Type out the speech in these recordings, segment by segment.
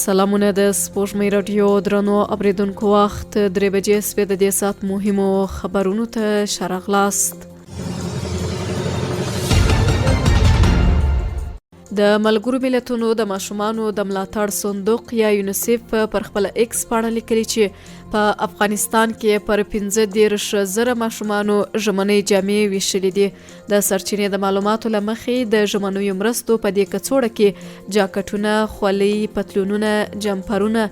سلامونه د سپوږمۍ رادیو درنو اوریدونکو وخت 3 بجې سوی د دې سات مهمو خبرونو ته شرغلاست. د ملګرو ملتونو د ماشومانو د ملاتړ صندوق یا یونیسف پر خپل ایکس پاڼه لیکلي چې په افغانستان کې پر 15,000 ماشومانو ژمنۍ جامې ویشلې دي. د سرچینې د معلوماتو له مخې د ژمنیو مرستو په دې کڅوړه کې جاکټونه، خولۍ، پتلونونه، جمپرونه،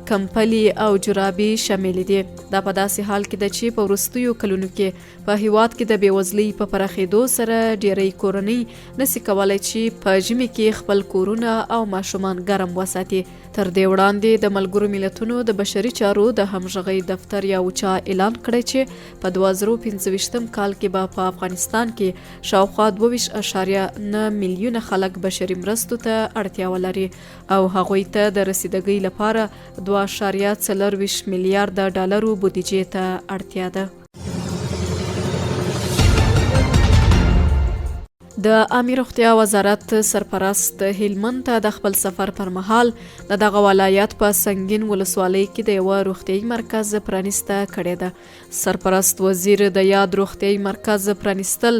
کمپلي او جرابې شامل دي. دا په داسې حال کې ده چې په وروستیو کلونو کې په هیواد کې د بېوزلۍ په پراخېدو سره ډېری کورنۍ نشي کولی چې په ژمي کې خپل کورونه او ماشومان ګرم وساتي. تر دې وړاندې د ملګرو ملتونو د بشري چارو د همغږۍ دفتر یا اوچا اعلان کړی چې په 2025 کال کې به په افغانستان کې شاوخوا 22.9 میلیونه خلک بشري مرستو ته اړتیا ولري او هغوی ته د رسیدګۍ لپاره 2.4 میلیارډ ډالرو بودیجې ته اړتیا ده. د عامه روغتیا وزارت سرپرست هلمند ته د خپل سفر پر مهال د دغه ولایت په سنگین ولسوالۍ کې د یو روغتیايي مرکز پرانیسته کړې ده. سرپرست وزیر د یاد روغتیايي مرکز پرانیستل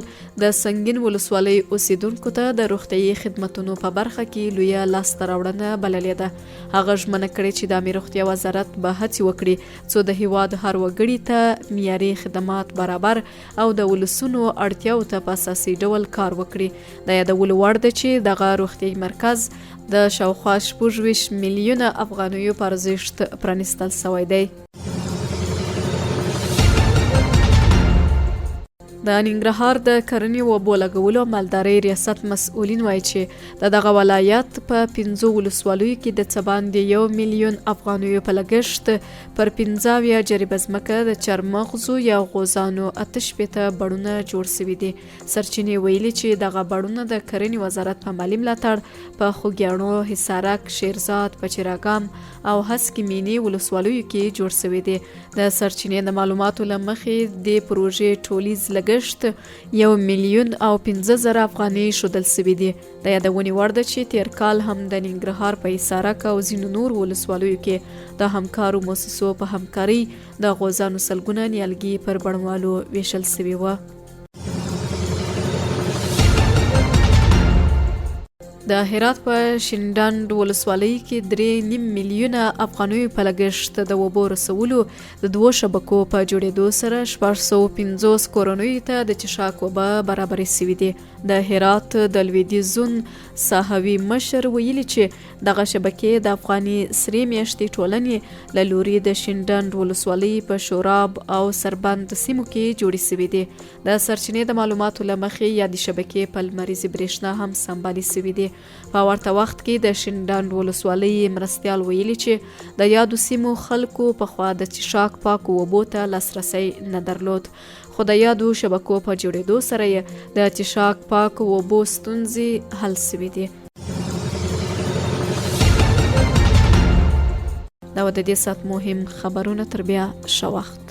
د سنگین ولسوالۍ اوسیدونکو ته د روغتیايي خدماتو په برخه کې لویه لاسته راوړنه بللې ده. هغه ژمنه کړې چې د عامه روغتیا وزارت به هڅې وکړي څو د هیواد هر وګړي ته معیاري خدمات برابر او د ولسونو اړتیاو ته په اساسي ډول کار وکړي. د یادولو وړ ده چې دغه روغتیايي مرکز د شاوخوا 26 میلیونه افغانیو په ارزښت پرانیستل شوی دی. د ننګرهار د کرنې و اوبو لګولو او مالدارۍ ریاست مسؤلین وایي چې د دغه ولایت په 15 ولسوالیو کې د څه باندې 1 میلیون افغانیو په لګښت پر 15 جریبه ځمکه د چارمغزو یا غوزانو 8 بڼونه جوړ شوي دي. سرچینې ویلي چې دغه بڼونه د کرنې وزارت په مالي ملاتړ په خوږیاڼو، حصارک، شیرزاد، پچیراګام او هسکې مینې ولسوالیو کې جوړ شوي دي. د سرچینې د معلوماتو له مخې د پروژې ټولیز لګښت 1,015,000 افغانۍ ښودل شوي دي. د یادونې وړ ده چې تیر کال هم د ننګرهار په حصارک او ځینو نور ولسوالیو کې د همکارو مؤسسو په همکارۍ د غوزانو سلګونه نیالګي پر بڼوالو ویشل شوي وو. د هرات په شینډنډ ولسوالۍ کې 3.5 میلیونه افغانیو په لګښت د اوبو رسولو د 2 شبکو په جوړېدو سره 650 کورنیو ته د څښاک اوبه برابرې شوي دي. د هرات د لویدیځ زون ساحوي مشر ویلي چې دغه شبکې د افغاني سرې میاشتې ټولنې له لوري د شینډنډ ولسوالۍ په شوراب او سربند سیمو کې جوړې شوي دي. د سرچینې د معلوماتو له مخې یادې شبکې په لمریزې برېښنا هم سمبالې شوي دي. په ورته وخت کې د شینډنډ ولسوالۍ مرستیال ویلي چې د یادو سیمو خلکو پخوا د څښاک پاکو اوبو ته لاسرسی نه درلود، خو د یادو شبکو په جوړېدو سره یې د څښاک پاکو اوبو ستونزې حل شوي دي. دا و د دې ساعت مهم خبرونه. تر بیا ښه وخت.